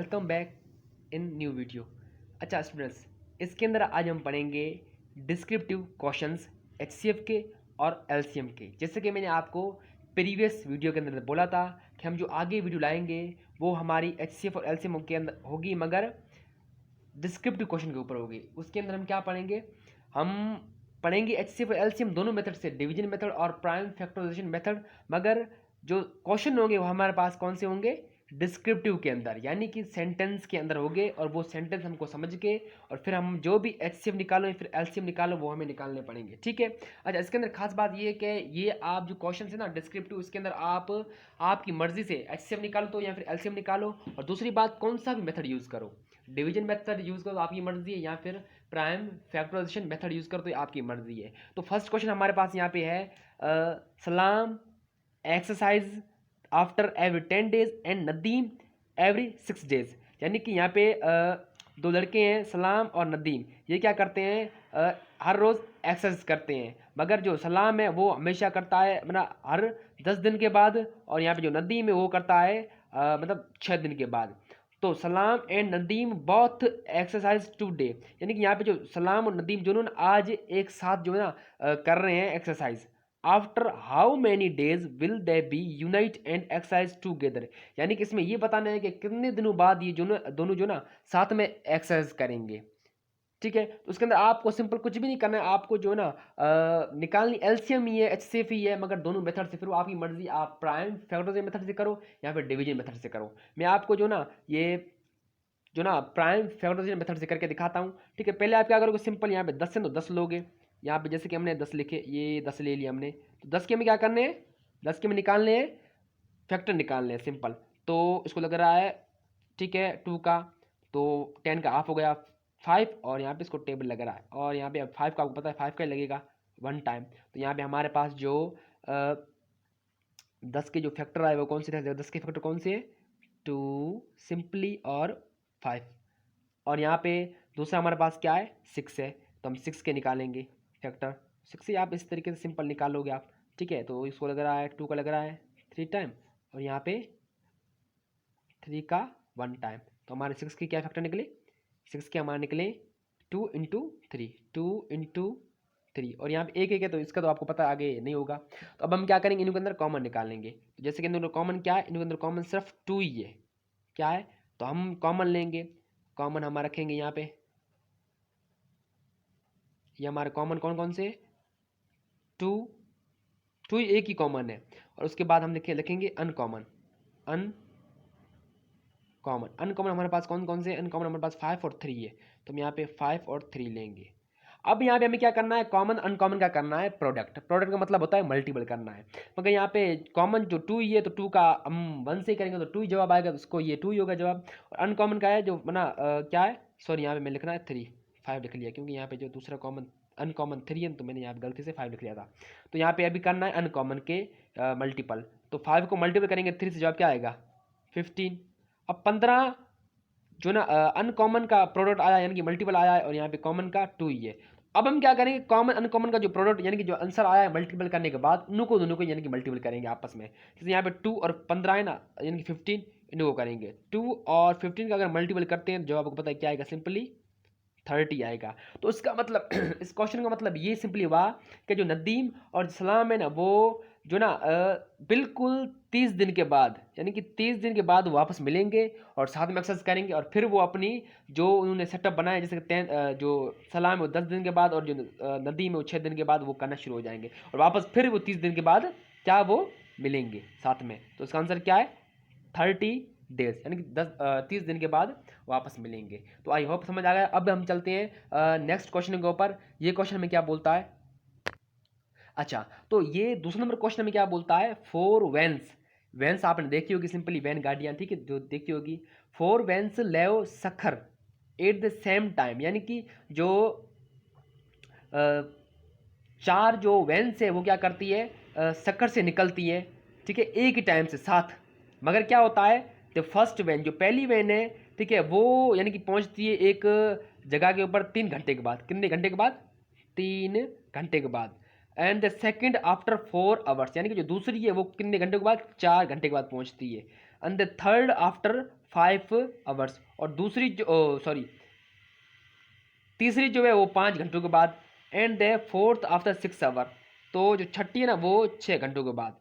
Welcome back in new video. अच्छा students, इसके अंदर आज हम पढ़ेंगे डिस्क्रिप्टिव क्वेश्चंस एचसीएफ के और एलसीएम के। जैसे कि मैंने आपको प्रीवियस वीडियो के अंदर बोला था कि हम जो आगे वीडियो लाएंगे वो हमारी एचसीएफ और एलसीएम के अंदर होगी, मगर डिस्क्रिप्टिव क्वेश्चन के ऊपर होगी। उसके अंदर हम क्या पढ़ेंगे? हम पढ़ेंगे एचसीएफ और एलसीएम दोनों मेथड से, डिवीजन मेथड और प्राइम फैक्टराइजेशन मेथड, मगर जो क्वेश्चन होंगे वो हमारे पास कौन से होंगे? डिस्क्रिप्टिव के अंदर, यानी कि सेंटेंस के अंदर होंगे, और वो सेंटेंस हमको समझ के और फिर हम जो भी एचसीएफ निकालो या फिर एलसीएम निकालो वो हमें निकालने पड़ेंगे। ठीक है। अच्छा, इसके अंदर खास बात ये है कि ये आप जो क्वेश्चन है ना डिस्क्रिप्टिव, इसके अंदर आप आपकी मर्जी से एचसीएफ निकालो तो या फिर एलसीएम निकालो, और दूसरी बात कौन सा भी मेथड यूज़ करो, डिवीजन मेथड यूज़ करो तो आपकी मर्जी है, या फिर प्राइम फैक्टराइजेशन मेथड यूज़ करो तो आपकी मर्जी है। तो फर्स्ट क्वेश्चन हमारे पास यहाँ पे है, सलाम exercise after every 10 days and Nadeem every 6 days. यानी कि यहाँ पे दो लड़के हैं सलाम और नदीम, ये क्या करते हैं? हर रोज़ एक्सरसाइज करते हैं, मगर जो सलाम है वो हमेशा करता है मतलब हर 10 दिन के बाद, और यहाँ पे जो नदीम है वो करता है मतलब 6 दिन के बाद। तो सलाम and Nadeem both exercise today, यानी कि यहाँ पे जो सलाम और नदीम दोनों आज एक साथ जो है ना कर रहे हैं exercise. After how many days will they B unite and exercise together, यानी कि इसमें ये बताना है कि कितने दिनों बाद ये दोनों जो ना साथ में एक्सरसाइज करेंगे। ठीक है। तो उसके अंदर आपको सिंपल कुछ भी नहीं करना है, आपको जो है ना निकालनी एलसीएम ही है, एचसीएफ ही है, मगर दोनों मेथड से। फिर वो आपकी मर्जी, आप प्राइम फैक्टराइजेशन मेथड से करो या फिर डिवीजन मेथड से करो। मैं आपको जो ना ये जो ना प्राइम फैक्टराइजेशन मेथड से करके दिखाता हूँ। ठीक है। पहले आप क्या करोगे? सिंपल यहाँ पे 10 है तो 10 लोगे। यहाँ पे जैसे कि हमने 10 लिखे, ये 10 ले लिया हमने, तो 10 के हमें क्या करने हैं? 10 के हमें निकालने हैं, फैक्टर निकालने हैं सिंपल। तो इसको लग रहा है, ठीक है, 2 का, तो 10 का हाफ हो गया 5, और यहाँ पे इसको टेबल लग रहा है, और यहाँ पे अब 5 का आपको पता है 5 का ही लगेगा 1 टाइम। तो यहाँ पे हमारे पास जो 10 के जो फैक्टर आए वो कौन से थे? 10 के फैक्टर कौन से हैं? 2 सिंपली और 5, और यहाँ पे दूसरा हमारे पास क्या है? 6 है, तो हम 6 के निकालेंगे फैक्टर। 6 से आप इस तरीके से सिंपल निकालोगे आप। ठीक है। तो इसको लग रहा है 2 का लग रहा है 3 टाइम, और यहाँ पे 3 का 1 टाइम। तो हमारे 6 के क्या फैक्टर निकले? 6 के हमारे निकले 2 इंटू 3, 2 इंटू 3, और यहाँ पे एक एक है तो इसका तो आपको पता आगे नहीं होगा। तो अब हम क्या करेंगे? इनके अंदर कॉमन निकालेंगे। तो जैसे कि इनके अंदर कॉमन क्या है? इनके अंदर कॉमन सिर्फ 2 ही है। क्या है? तो हम कॉमन लेंगे, कॉमन हमारा रखेंगे यहाँ पे। ये हमारे कॉमन कौन कौन से? 2, 2 एक ही कॉमन है, और उसके बाद हम लिखेंगे अनकॉमन। अनकॉमन हमारे पास कौन कौन से? अनकॉमन हमारे पास 5 और 3 है, तो हम यहाँ पे 5 और 3 लेंगे। अब यहाँ पे हमें क्या करना है? कॉमन अनकॉमन का करना है प्रोडक्ट। प्रोडक्ट का मतलब होता है मल्टीपल करना है, मगर यहाँ पे कॉमन जो 2 ही है तो 2 का हम 1 से करेंगे तो 2 ही जवाब आएगा, तो उसको ये 2 ही होगा जवाब। और अनकॉमन का है जो बना क्या है? सॉरी, यहाँ पे मैं लिखना है 3, 5 लिख लिया, क्योंकि यहाँ पे जो दूसरा कॉमन अनकॉमन 3 है, तो मैंने यहाँ पे गलती से 5 लिख लिया था। तो यहाँ पे अभी करना है अनकॉमन के मल्टीपल। तो 5 को मल्टीपल करेंगे 3 से, जवाब क्या आएगा? 15। अब 15 जो ना अनकॉमन का प्रोडक्ट आया, यानी कि मल्टीपल आया है, और यहाँ पे कॉमन का 2 ही है। अब हम क्या करेंगे? कॉमन अनकॉमन का जो प्रोडक्ट यानी कि जो आंसर आया है मल्टीपल करने के बाद, उनको दोनों को यानी कि मल्टीपल करेंगे आपस में। जैसे यहाँ पे 2 और 15 है ना, यानी कि 15, इनको करेंगे 2 और 15 का अगर मल्टीपल करते हैं तो जवाब आपको पता है क्या आएगा? सिंपली 30 आएगा। तो इसका मतलब इस क्वेश्चन का मतलब ये सिंपली हुआ कि जो नदीम और सलाम है ना, वो जो ना बिल्कुल 30 दिन के बाद, यानी कि 30 दिन के बाद वापस मिलेंगे और साथ में एक्सरसाइज करेंगे, और फिर वो अपनी जो उन्होंने सेटअप बनाया, जैसे कि जो सलाम है वो 10 दिन के बाद, और जो नदीम है वो 6 दिन के बाद वो करना शुरू हो जाएंगे, और वापस फिर वो 30 दिन के बाद क्या वो मिलेंगे साथ में। तो इसका आंसर क्या है? 30 डेज, यानी कि 30 दिन के बाद वापस मिलेंगे। तो आई होप समझ आ गया। अब हम चलते हैं नेक्स्ट क्वेश्चन के ऊपर। ये क्वेश्चन में क्या बोलता है? अच्छा, तो ये दूसरा नंबर क्वेश्चन में क्या बोलता है? 4 वैन्स, वैन्स आपने देखी होगी, सिंपली वैन गाड़ियाँ, ठीक है, जो देखी होगी। 4 वैन्स लेव Sukkur at the same time, यानी कि जो 4 जो वैन्स है वो क्या करती है? सखर से निकलती है, ठीक है, एक ही टाइम से साथ। मगर क्या होता है? द फर्स्ट वैन, जो पहली वैन है, ठीक है, वो यानी कि पहुंचती है एक जगह के ऊपर 3 घंटे के बाद। कितने घंटे के बाद? 3 घंटे के बाद। And the second after 4 hours, यानी कि जो दूसरी है वो कितने घंटे के बाद? 4 घंटे के बाद पहुंचती है। And the third after 5 hours, और दूसरी जो सॉरी तीसरी जो है वो 5 घंटों के बाद, and the fourth after 6 hour, तो जो छठी है ना वो 6 घंटों के बाद।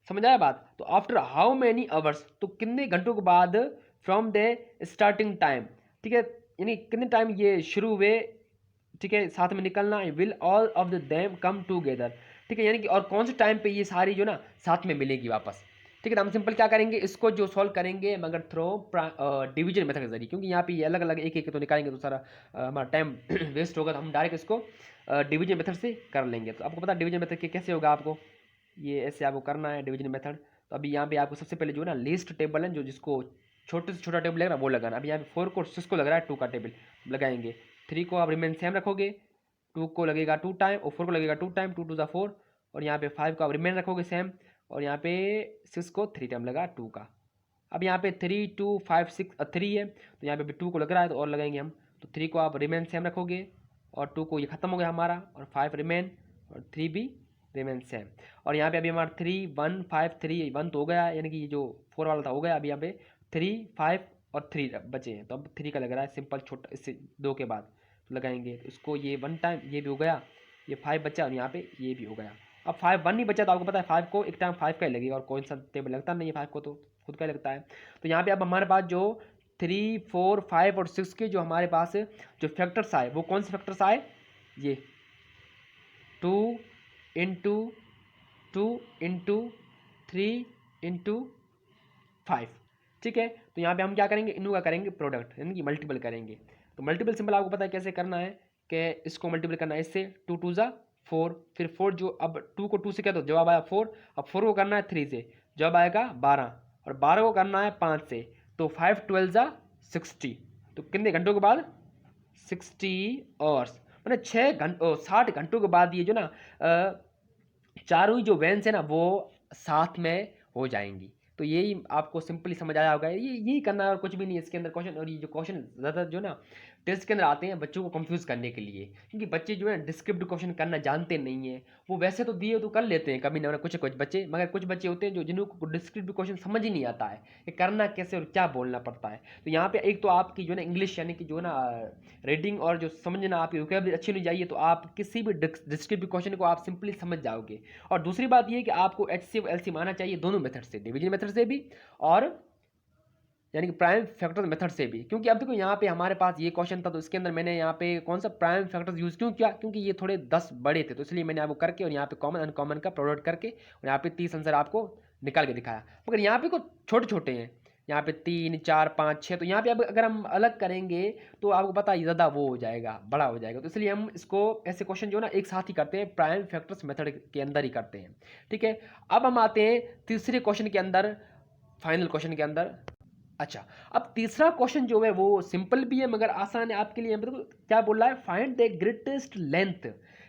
समझ आया बात? तो आफ्टर हाउ मैनी आवर्स, तो कितने घंटों के बाद फ्रॉम द स्टार्टिंग टाइम, ठीक है, यानी कितने टाइम ये शुरू हुए, ठीक है, साथ में निकलना है, will all of the them come together, ठीक है, यानी कि और कौन से टाइम पे ये सारी जो ना साथ में मिलेगी वापस। ठीक है, तो हम सिंपल क्या करेंगे, इसको जो सॉल्व करेंगे मगर थ्रो डिवीजन मेथड के जरिए, क्योंकि यहाँ पे ये अलग अलग एक एक तो निकालेंगे तो सारा हमारा टाइम वेस्ट होगा, तो हम डायरेक्ट इसको डिवीजन मेथड से कर लेंगे। तो आपको पता है डिवीजन मेथड के कैसे होगा, आपको ये ऐसे आपको करना है डिवीजन मेथड। तो अभी यहाँ पे आपको सबसे पहले जो है ना लिस्ट टेबल है, जो जिसको छोटे से छोटा टेबल लग रहा है वो लगाना। अभी यहाँ पे 4 को 6 को लग रहा है 2 का टेबल लगाएंगे। 3 को आप रिमेन सेम रखोगे, 2 को लगेगा 2 टाइम, और 4 को लगेगा 2 टाइम, 2 2 4, और यहाँ पे 5 को आप रिमेन रखोगे सेम, और यहाँ पे 6 को 3 टाइम लगा 2 का। अब यहाँ पे 3 2 5 6 3 है, तो यहाँ पे भी 2 को लग रहा है तो और लगाएंगे हम। तो 3 को आप रिमेन सेम रखोगे, और 2 को ये खत्म हो गया हमारा, और 5 रिमेन, और 3 भी रिमेन सेम। और यहाँ पे अभी हमारा 3 1 5 3 1 तो हो गया, यानी कि ये जो 4 वाला था हो गया। अभी यहाँ पे 3 5 और 3 बचे हैं, तो अब 3 का लग रहा है सिंपल छोटा, इससे 2 के बाद तो लगाएंगे। तो इसको ये 1 टाइम ये भी हो गया, ये 5 बचा, और यहाँ पे ये भी हो गया। अब 5 1 नहीं बचा, तो आपको पता है 5 को एक टाइम 5 का ही लगेगा, और कौन सा टेबल लगता नहीं है 5 को, तो खुद का ही लगता है। तो यहाँ पे अब हमारे पास जो 3 4 5 और 6 के जो हमारे पास जो फैक्टर्स आए, वो कौन से फैक्टर्स आए, ये 2 इंटू 2 इंटू 3 इंटू 5, ठीक है। तो यहाँ पे हम क्या करेंगे, इनू का करेंगे प्रोडक्ट, यानी कि मल्टीपल करेंगे। तो मल्टीपल सिंपल आपको पता है कैसे करना है, कि इसको मल्टीपल करना है इससे, 2 2 ज़ा 4, फिर 4 जो अब 2 को 2 से क्या, तो जवाब आया 4, अब 4 को करना है 3 से, जवाब आएगा 12, और 12 को करना है 5 से, तो 5 12 ज़ा 60, तो कितने घंटों के बाद 60 आवर्स, मतलब 60 घंटों के बाद ये जो ना चारों ही जो वेन्स है ना वो साथ में हो जाएंगी। तो यही आपको सिंपली समझ आया होगा, ये यही करना है और कुछ भी नहीं है इसके अंदर क्वेश्चन। और ये जो क्वेश्चन ज़्यादा जो ना टेस्ट के अंदर आते हैं बच्चों को कंफ्यूज करने के लिए, क्योंकि बच्चे जो है डिस्क्रिप्टिव क्वेश्चन करना जानते नहीं है। वो वैसे तो दिए तो कर लेते हैं कभी ना कुछ कुछ बच्चे, मगर कुछ बच्चे होते हैं जो जिनको डिस्क्रिप्टिव क्वेश्चन समझ ही नहीं आता है कि करना कैसे और क्या बोलना पड़ता है। तो यहाँ पे एक तो आपकी जो है ना इंग्लिश यानी कि जो ना रीडिंग और जो समझना आपकी वोकैबुलरी अच्छी होनी चाहिए, तो आप किसी भी डिस्क्रिप्टिव क्वेश्चन को आप सिंपली समझ जाओगे। और दूसरी बात ये कि आपको HCF LCM आना चाहिए दोनों मेथड से, डिवीजन मेथड से भी और यानी कि प्राइम फैक्टर मेथड से भी। क्योंकि अब देखो यहाँ पे हमारे पास ये क्वेश्चन था, तो इसके अंदर मैंने यहाँ पे कौन सा प्राइम फैक्टर यूज़ क्यों किया, क्योंकि ये थोड़े 10 बड़े थे, तो इसलिए मैंने आपको करके और यहाँ पे कॉमन अनकॉमन का प्रोडक्ट करके और यहाँ पे 30 आंसर आपको निकाल के दिखाया। मगर यहाँ पे कुछ छोटे छोटे हैं, यहाँ पे 3 4 5 6, तो यहाँ पे अब अगर हम अलग करेंगे तो आपको पता है ज़्यादा वो हो जाएगा, बड़ा हो जाएगा। तो इसलिए हम इसको ऐसे क्वेश्चन जो ना एक साथ ही करते हैं, प्राइम फैक्टर्स मेथड के अंदर ही करते हैं। ठीक है, अब हम आते हैं तीसरे क्वेश्चन के अंदर, फाइनल क्वेश्चन के अंदर। अच्छा, अब तीसरा क्वेश्चन जो है वो सिंपल भी है मगर आसान है आपके लिए। मतलब क्या बोल रहा है, फाइंड द ग्रेटेस्ट लेंथ,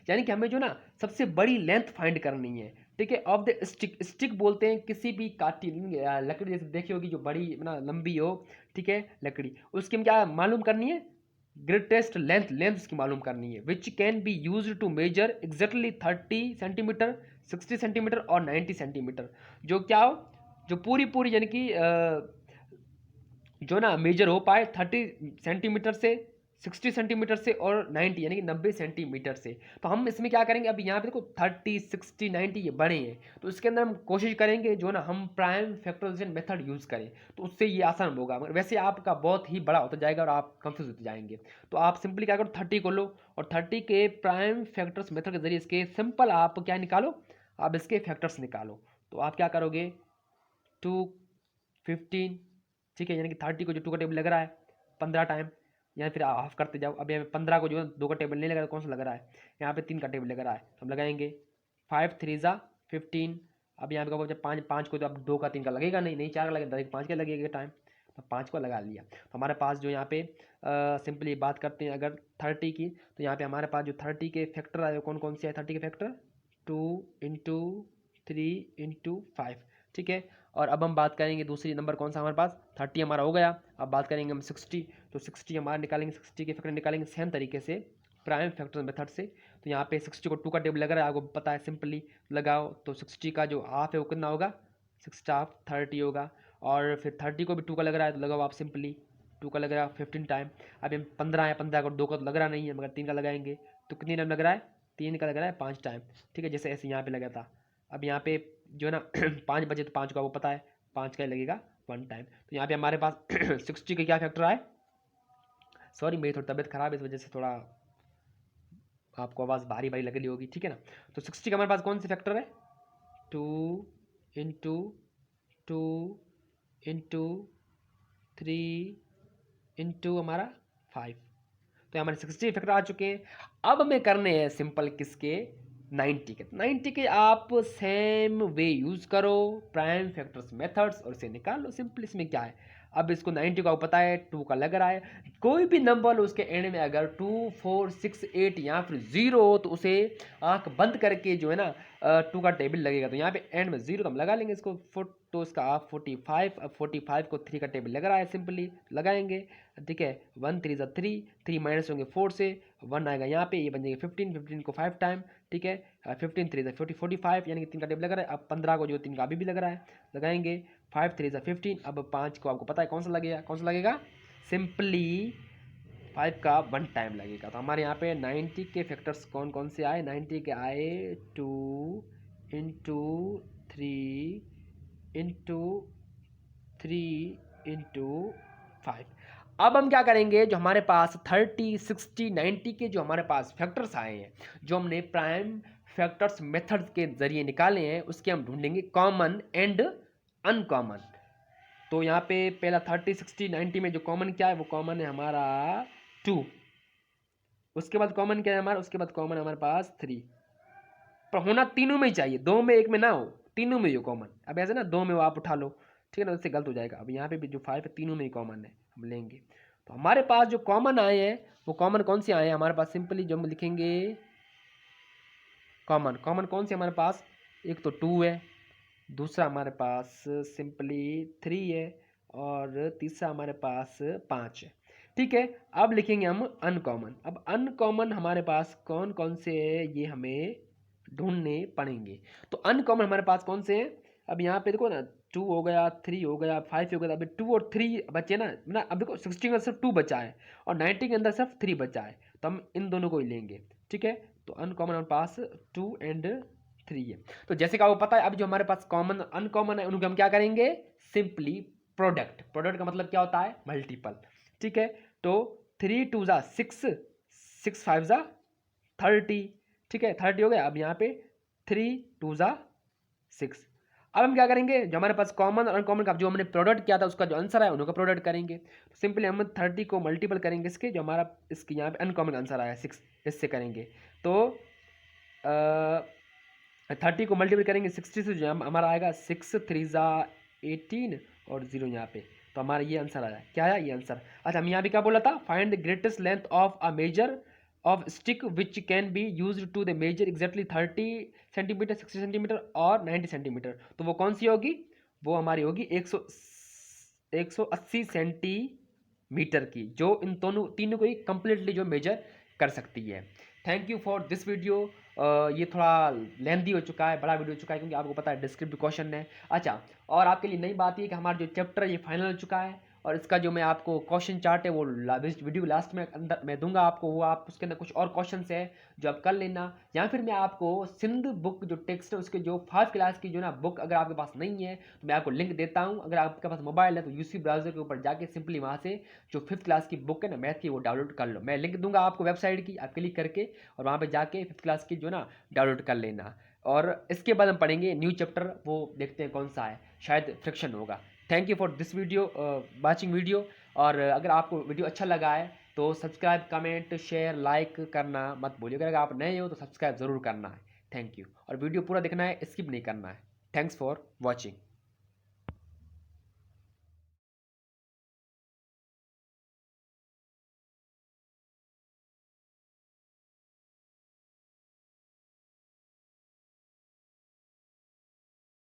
यानी कि हमें जो ना सबसे बड़ी लेंथ फाइंड करनी है। ठीक है, ऑफ द स्टिक, स्टिक बोलते हैं किसी भी काटी लकड़ी, जैसे देखी होगी जो बड़ी ना लंबी हो, ठीक है लकड़ी, उसकी हम क्या मालूम करनी है, ग्रेटेस्ट लेंथ, लेंथ उसकी मालूम करनी है। Which can be use to measure exactly 30 centimetre, 60 centimetre और 90 सेंटीमीटर, जो क्या हो, जो पूरी पूरी यानी कि जो ना मेजर हो पाए 30 सेंटीमीटर से, 60 सेंटीमीटर से और 90 यानी कि 90 सेंटीमीटर से। तो हम इसमें क्या करेंगे, अभी यहाँ पे देखो 30 60 90 ये बड़े हैं, तो इसके अंदर हम कोशिश करेंगे जो ना हम प्राइम फैक्टराइजेशन मेथड यूज़ करें, तो उससे ये आसान होगा। मगर वैसे आपका बहुत ही बड़ा होता जाएगा और आप कंफ्यूज होते जाएंगे। तो आप सिंपली क्या करो, 30 को लो और 30 के प्राइम फैक्टर्स मेथड के जरिए इसके सिंपल आप क्या निकालो, आप इसके फैक्टर्स निकालो। तो आप क्या करोगे, 2 15, ठीक है, यानी कि 30 को जो 2 का टेबल लग रहा है 15 टाइम, या फिर हाफ करते जाओ। अब यहाँ पे 15 को जो है 2 का टेबल नहीं लग रहा, कौन सा लग रहा है, यहाँ पे 3 का टेबल लग रहा है, तो हम लगाएंगे 5 3 ज़ा 15। अब यहाँ पे जब 5 को तो अब 2 का 3 का लगेगा नहीं, नहीं 4 का लगेगा, डायरेक्ट 5 का लगेगा टाइम, तो 5 को लगा लिया। तो हमारे पास जो यहाँ पे सिंपली बात करते हैं अगर 30 की, तो यहाँ पे हमारे पास जो 30 के फैक्टर आए कौन कौन से है, 30 के फैक्टर 2 इंटू 3 इंटू 5, ठीक है। और अब हम बात करेंगे दूसरी नंबर कौन सा हमारे पास, 30 हमारा हो गया। अब बात करेंगे हम 60, तो 60 हमारा निकालेंगे, 60 के फैक्टर निकालेंगे सेम तरीके से प्राइम फैक्टर मेथड से। तो यहाँ पे 60 को 2 का टेबल लग रहा है, आपको पता है, सिंपली लगाओ। तो 60 का जो हाफ है वो कितना होगा, 6 हाफ 30 होगा। और फिर 30 को भी 2 का लग रहा है तो लगाओ आप सिंपली 2 का लग रहा है 15 टाइम। अब ये 15 है, 15 को 2 का तो लग रहा नहीं है, मगर 3 का लगाएंगे तो कितनी टाइम लग रहा है, 3 का लग रहा है 5 टाइम। ठीक है, जैसे ऐसे यहाँ पे लगा था। अब यहाँ पे जो है ना 5 बजे तो 5 का वो पता है, 5 का ही लगेगा 1 टाइम। तो यहाँ पे हमारे पास 60 का क्या फैक्टर आए, सॉरी मेरी थोड़ी तबीयत खराब है इस वजह से थोड़ा आपको आवाज़ भारी भारी लग रही होगी। ठीक है ना, तो 60 का हमारे पास कौन से फैक्टर है, 2 इंटू 2 इंटू 3 इंटू हमारा 5, तो हमारे 60 फैक्टर आ चुके हैं। अब हमें करने हैं सिंपल किसके, 90 के। 90 के आप सेम वे यूज़ करो, प्राइम फैक्टर्स मेथड्स, और इसे निकाल लो सिंपल। इसमें क्या है, अब इसको 90 का पता है, 2 का लग रहा है, कोई भी नंबर उसके एंड में अगर 2 4 6 8 या फिर 0 हो तो उसे आंख बंद करके जो है ना 2 का टेबल लगेगा। तो यहाँ पे एंड में 0 तो हम लगा लेंगे इसको, तो इसका आप 45, अब 45 को 3 का टेबल लग रहा है सिंपली लगाएंगे। ठीक है, 1 3 ज़ा 3, 3 माइनस होंगे 4 से, 1 आएगा यहाँ पे, ये बन जाएंगे 15, 15 को 5 टाइम। ठीक है, 15 3 ज़ा 40, 45 यानी कि 3 का टेबल लग रहा है। अब 15 को जो 3 का अभी भी लग रहा है लगाएंगे, 5 3 ज़ा 15। अब 5 को आपको पता है कौन सा लगेगा, कौन सा लगेगा, सिंपली 5 का 1 टाइम लगेगा। तो हमारे यहाँ पे 90 के फैक्टर्स कौन कौन से आए, 90 के आए 2 इंटू 3 इंटू 3 इंटू 5। अब हम क्या करेंगे, जो हमारे पास 30 60 90 के जो हमारे पास फैक्टर्स आए हैं, जो हमने प्राइम फैक्टर्स मेथड के जरिए निकाले हैं, उसके हम ढूंढेंगे कॉमन एंड अनकॉमन। तो यहाँ पे पहला 30 60 90 में जो कॉमन क्या है, वो कॉमन है हमारा 2। उसके बाद कॉमन क्या है हमारा, उसके बाद कॉमन हमारे पास 3, पर होना तीनों में ही चाहिए, 2 में 1 में ना हो, तीनों में ही हो कॉमन। अब ऐसे ना 2 में वो आप उठा लो, ठीक है ना, उससे गलत हो जाएगा। अब यहाँ पे भी जो 5 है तीनों में ही कॉमन है, हम लेंगे। तो हमारे पास जो कॉमन आए हैं वो कॉमन कौन से आए हैं हमारे पास, सिंपली जो हम लिखेंगे कॉमन, कॉमन कौन से हमारे पास, एक तो 2 है, दूसरा हमारे पास सिंपली 3 है, और तीसरा हमारे पास 5 है। ठीक है, अब लिखेंगे हम अनकॉमन। अब अनकॉमन हमारे पास कौन कौन से है ये हमें ढूंढने पड़ेंगे। तो अनकॉमन हमारे पास कौन से हैं, अब यहाँ पे देखो ना 2 हो गया, 3 हो गया, 5 हो गया, अभी 2 और 3 बचे ना अब देखो 60 में सिर्फ 2 बचा है और 90 के अंदर सिर्फ 3 बचा है, तो हम इन दोनों को ही लेंगे। ठीक है, तो अनकॉमन हमारे पास 2 एंड 3 है। तो जैसे कि आपको पता है अभी जो हमारे पास कॉमन अनकॉमन है उनको हम क्या करेंगे, सिंपली प्रोडक्ट। प्रोडक्ट का मतलब क्या होता है, मल्टीपल। ठीक है, तो 3 2 ज़ा 6, 6 5 ज़ा 30। ठीक है, 30 हो गया। अब यहाँ पे 3 2 ज़ा 6। अब हम क्या करेंगे, जो हमारे पास कॉमन और अनकॉमन का जो हमने प्रोडक्ट किया था उसका जो आंसर है उनका प्रोडक्ट करेंगे। तो सिंपली हम 30 को मल्टीपल करेंगे इसके, जो हमारा इसके यहाँ पे अनकॉमन आंसर आया 6, इससे करेंगे। तो 30 को मल्टीपल करेंगे 60 से, जो हमारा आएगा 6 3 ज़ा 18 और 0 यहाँ पे, तो हमारा ये आंसर आया। क्या आया, ये आंसर। अच्छा, हम यहाँ पे क्या बोला था, find the greatest length of a measure of stick which can be use to the measure exactly 30 centimetre 60 centimetre और 90 सेंटीमीटर। तो वो कौन सी होगी, वो हमारी होगी 180 सेंटीमीटर की, जो इन दोनों तीनों को ही कंप्लीटली जो मेजर कर सकती है। Thank you for this video. ये थोड़ा लेंदी हो चुका है, बड़ा वीडियो हो चुका है, क्योंकि आपको पता है डिस्क्रिप्टिव क्वेश्चन है। अच्छा, और आपके लिए नई बात ये कि हमारा जो चैप्टर है ये फाइनल हो चुका है, और इसका जो मैं आपको क्वेश्चन चार्ट है वो वीडियो लास्ट में अंदर मैं दूंगा आपको, वो आप उसके अंदर कुछ और क्वेश्चन है जो आप कर लेना, या फिर मैं आपको सिंध बुक जो टेक्स्ट है उसके जो 5 क्लास की जो ना बुक अगर आपके पास नहीं है तो मैं आपको लिंक देता हूँ। अगर आपके पास मोबाइल है तो यूसी ब्राउजर के ऊपर जाके सिंपली वहाँ से जो 5th क्लास की बुक है ना मैथ की, वो डाउनलोड कर लो। मैं लिंक दूंगा आपको वेबसाइट की, आप क्लिक करके और वहाँ पर जाके 5th क्लास की जो ना डाउनलोड कर लेना। और इसके बाद हम पढ़ेंगे न्यू चैप्टर, वो देखते हैं कौन सा है, शायद फ्रिक्शन होगा। Thank you for this video, watching video. और अगर आपको वीडियो अच्छा लगा है तो सब्सक्राइब कमेंट शेयर लाइक करना मत भूलिए। अगर आप नए हो तो सब्सक्राइब ज़रूर करना है। थैंक यू, और वीडियो पूरा देखना है, स्किप नहीं करना है। Thanks for watching.